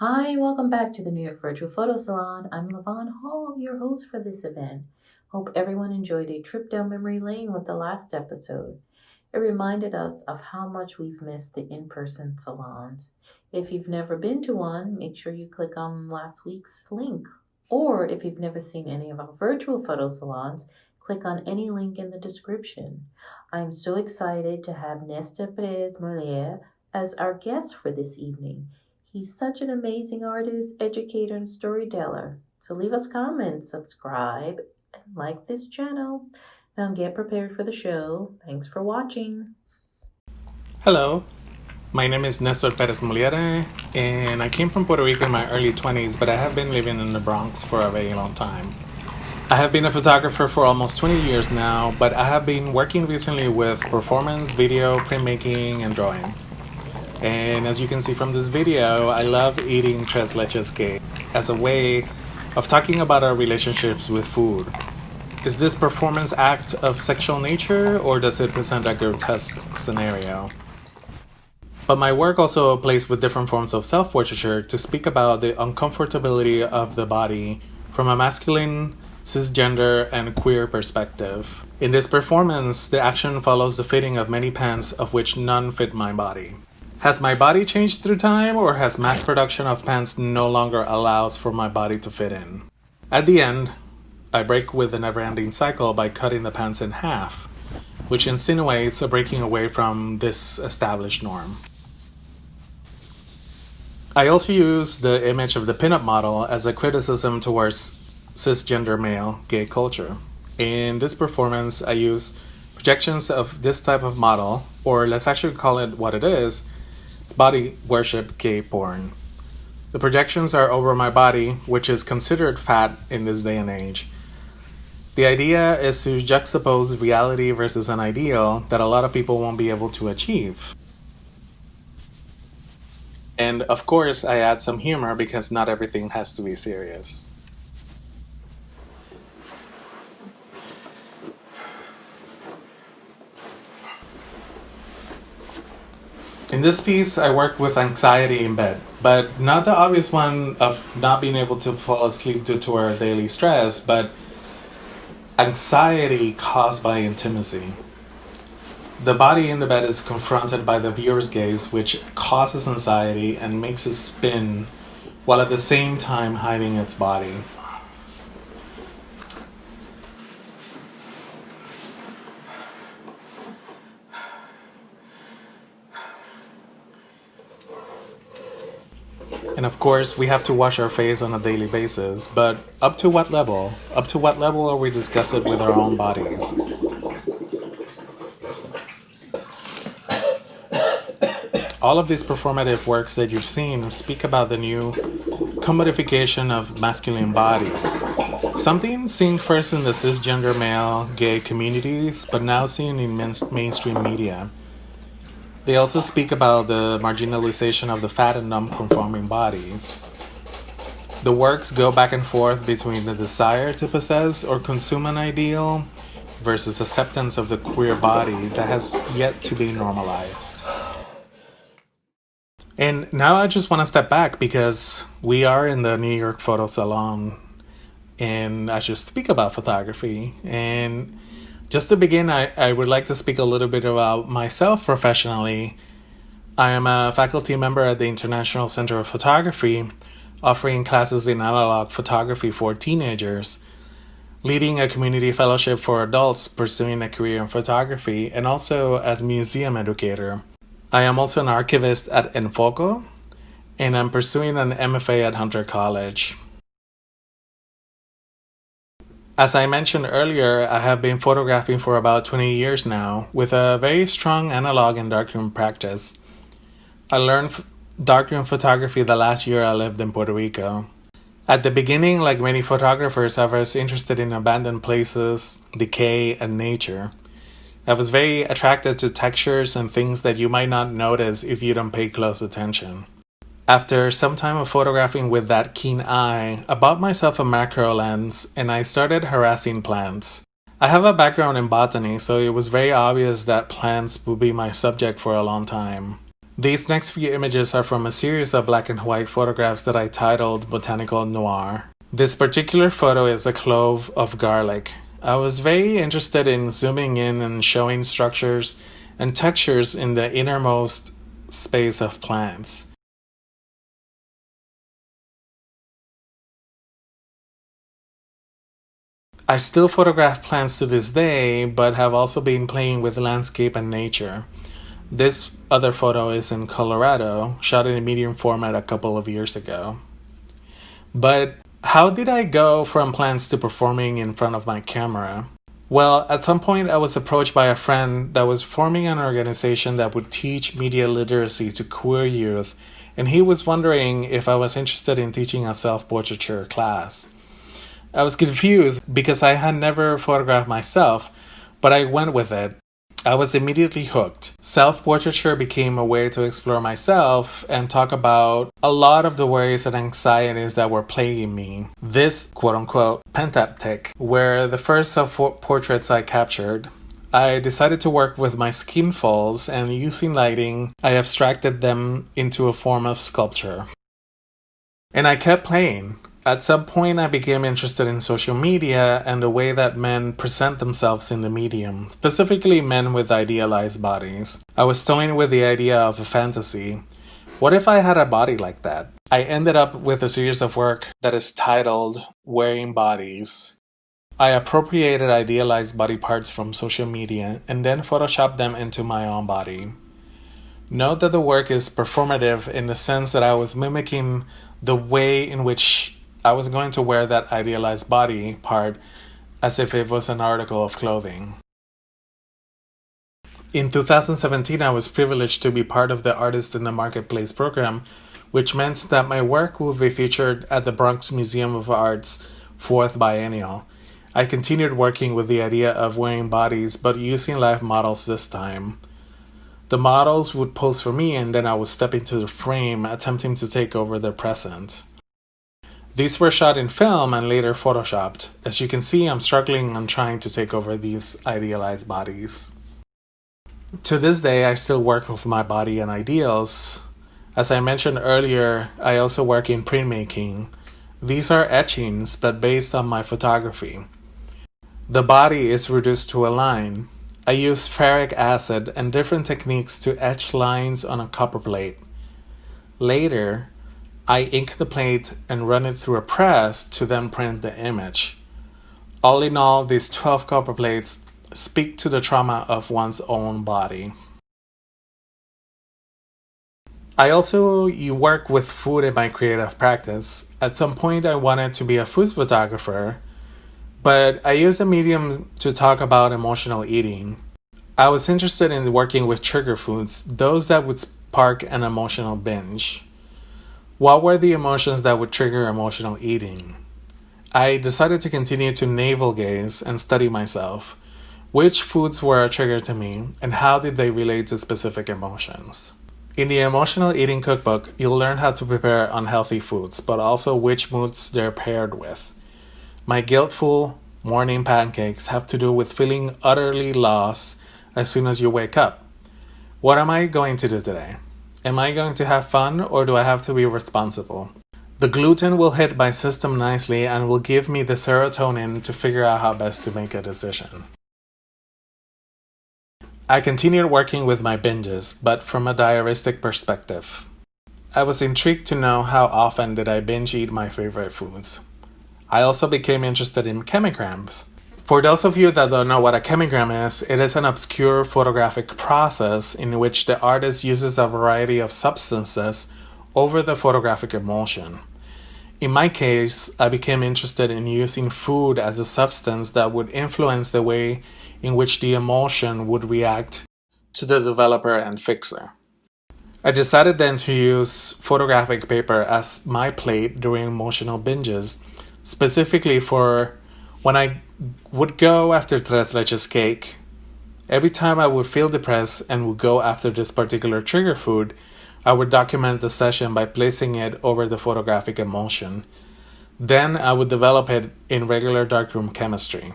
Hi, welcome back to the New York Virtual Photo Salon. I'm Lavon Hall, your host for this event. Hope everyone enjoyed a trip down memory lane with the last episode. It reminded us of how much we've missed the in-person salons. If you've never been to one, make sure you click on last week's link. Or if you've never seen any of our virtual photo salons, click on any link in the description. I'm so excited to have Néstor Pérez-Molière as our guest for this evening. He's such an amazing artist, educator, and storyteller. So leave us comments, subscribe, and like this channel. Now get prepared for the show. Thanks for watching. Hello, my name is Néstor Pérez-Molière, and I came from Puerto Rico in my early 20s, but I have been living in the Bronx for a very long time. I have been a photographer for almost 20 years now, but I have been working recently with performance, video, printmaking, and drawing. And as you can see from this video, I love eating tres leches cake as a way of talking about our relationships with food. Is this performance act of sexual nature, or does it present a grotesque scenario? But my work also plays with different forms of self-portraiture to speak about the uncomfortability of the body from a masculine, cisgender, and queer perspective. In this performance, the action follows the fitting of many pants, of which none fit my body. Has my body changed through time, or has mass production of pants no longer allows for my body to fit in? At the end, I break with the never-ending cycle by cutting the pants in half, which insinuates a breaking away from this established norm. I also use the image of the pinup model as a criticism towards cisgender male gay culture. In this performance, I use projections of this type of model, or let's actually call it what it is. It's body worship gay porn. The projections are over my body, which is considered fat in this day and age. The idea is to juxtapose reality versus an ideal that a lot of people won't be able to achieve. And of course, I add some humor because not everything has to be serious. In this piece, I work with anxiety in bed, but not the obvious one of not being able to fall asleep due to our daily stress, but anxiety caused by intimacy. The body in the bed is confronted by the viewer's gaze, which causes anxiety and makes it spin, while at the same time hiding its body. And of course, we have to wash our face on a daily basis, but up to what level? Up to what level are we disgusted with our own bodies? All of these performative works that you've seen speak about the new commodification of masculine bodies. Something seen first in the cisgender male gay communities, but now seen in mainstream media. They also speak about the marginalization of the fat and non-conforming bodies. The works go back and forth between the desire to possess or consume an ideal versus acceptance of the queer body that has yet to be normalized. And now I just want to step back because we are in the New York Photo Salon and I should speak about photography. And just to begin, I would like to speak a little bit about myself professionally. I am a faculty member at the International Center of Photography, offering classes in analog photography for teenagers, leading a community fellowship for adults pursuing a career in photography, and also as museum educator. I am also an archivist at Enfoco, and I'm pursuing an MFA at Hunter College. As I mentioned earlier, I have been photographing for about 20 years now, with a very strong analog and darkroom practice. I learned darkroom photography the last year I lived in Puerto Rico. At the beginning, like many photographers, I was interested in abandoned places, decay, and nature. I was very attracted to textures and things that you might not notice if you don't pay close attention. After some time of photographing with that keen eye, I bought myself a macro lens and I started harassing plants. I have a background in botany, so it was very obvious that plants would be my subject for a long time. These next few images are from a series of black and white photographs that I titled Botanical Noir. This particular photo is a clove of garlic. I was very interested in zooming in and showing structures and textures in the innermost space of plants. I still photograph plants to this day, but have also been playing with landscape and nature. This other photo is in Colorado, shot in a medium format a couple of years ago. But how did I go from plants to performing in front of my camera? Well, at some point I was approached by a friend that was forming an organization that would teach media literacy to queer youth, and he was wondering if I was interested in teaching a self-portraiture class. I was confused because I had never photographed myself, but I went with it. I was immediately hooked. Self-portraiture became a way to explore myself and talk about a lot of the worries and anxieties that were plaguing me. This quote-unquote pentaptic were the first self-portraits I captured. I decided to work with my skin folds, and using lighting, I abstracted them into a form of sculpture. And I kept playing. At some point, I became interested in social media and the way that men present themselves in the medium, specifically men with idealized bodies. I was toying with the idea of a fantasy. What if I had a body like that? I ended up with a series of work that is titled Wearing Bodies. I appropriated idealized body parts from social media and then photoshopped them into my own body. Note that the work is performative in the sense that I was mimicking the way in which I was going to wear that idealized body part as if it was an article of clothing. In 2017, I was privileged to be part of the Artist in the Marketplace program, which meant that my work would be featured at the Bronx Museum of Art's 4th Biennial. I continued working with the idea of wearing bodies, but using live models this time. The models would pose for me, and then I would step into the frame, attempting to take over their present. These were shot in film and later photoshopped. As you can see, I'm struggling on trying to take over these idealized bodies. To this day, I still work with my body and ideals. As I mentioned earlier, I also work in printmaking. These are etchings, but based on my photography. The body is reduced to a line. I use ferric acid and different techniques to etch lines on a copper plate. Later, I ink the plate and run it through a press to then print the image. All in all, these 12 copper plates speak to the trauma of one's own body. I also work with food in my creative practice. At some point, I wanted to be a food photographer, but I used the medium to talk about emotional eating. I was interested in working with trigger foods, those that would spark an emotional binge. What were the emotions that would trigger emotional eating? I decided to continue to navel gaze and study myself. Which foods were a trigger to me, and how did they relate to specific emotions? In the Emotional Eating Cookbook, you'll learn how to prepare unhealthy foods, but also which moods they're paired with. My guiltful morning pancakes have to do with feeling utterly lost as soon as you wake up. What am I going to do today? Am I going to have fun, or do I have to be responsible? The gluten will hit my system nicely and will give me the serotonin to figure out how best to make a decision. I continued working with my binges, but from a diaristic perspective. I was intrigued to know how often did I binge eat my favorite foods. I also became interested in chemigrams. For those of you that don't know what a chemigram is, it is an obscure photographic process in which the artist uses a variety of substances over the photographic emulsion. In my case, I became interested in using food as a substance that would influence the way in which the emulsion would react to the developer and fixer. I decided then to use photographic paper as my plate during emotional binges, specifically for when I would go after tres leches cake. Every time I would feel depressed and would go after this particular trigger food, I would document the session by placing it over the photographic emulsion. Then I would develop it in regular darkroom chemistry.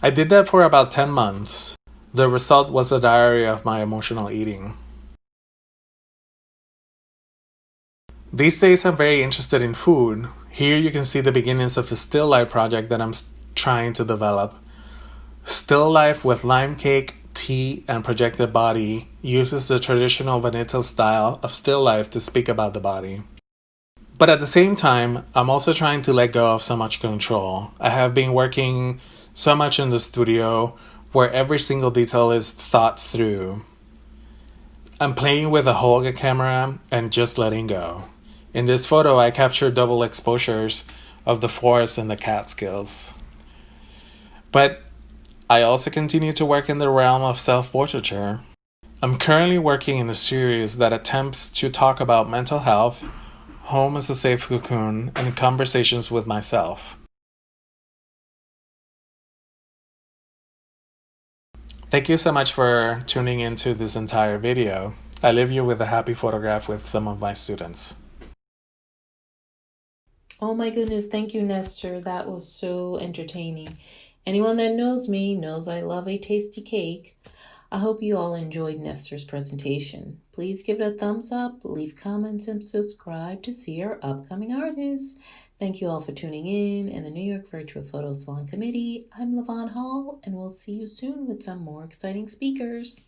I did that for about 10 months. The result was a diary of my emotional eating. These days I'm very interested in food. Here you can see the beginnings of a still life project that I'm trying to develop. Still life with lime cake, tea, and projected body uses the traditional vanilla style of still life to speak about the body. But at the same time, I'm also trying to let go of so much control. I have been working so much in the studio where every single detail is thought through. I'm playing with a Holga camera and just letting go. In this photo, I captured double exposures of the forest and the Catskills. But I also continue to work in the realm of self-portraiture. I'm currently working in a series that attempts to talk about mental health, home as a safe cocoon, and conversations with myself. Thank you so much for tuning into this entire video. I leave you with a happy photograph with some of my students. Oh my goodness, thank you, Nestor. That was so entertaining. Anyone that knows me knows I love a tasty cake. I hope you all enjoyed Nestor's presentation. Please give it a thumbs up, leave comments, and subscribe to see our upcoming artists. Thank you all for tuning in. And the New York Virtual Photo Salon Committee, I'm Lavon Hall, and we'll see you soon with some more exciting speakers.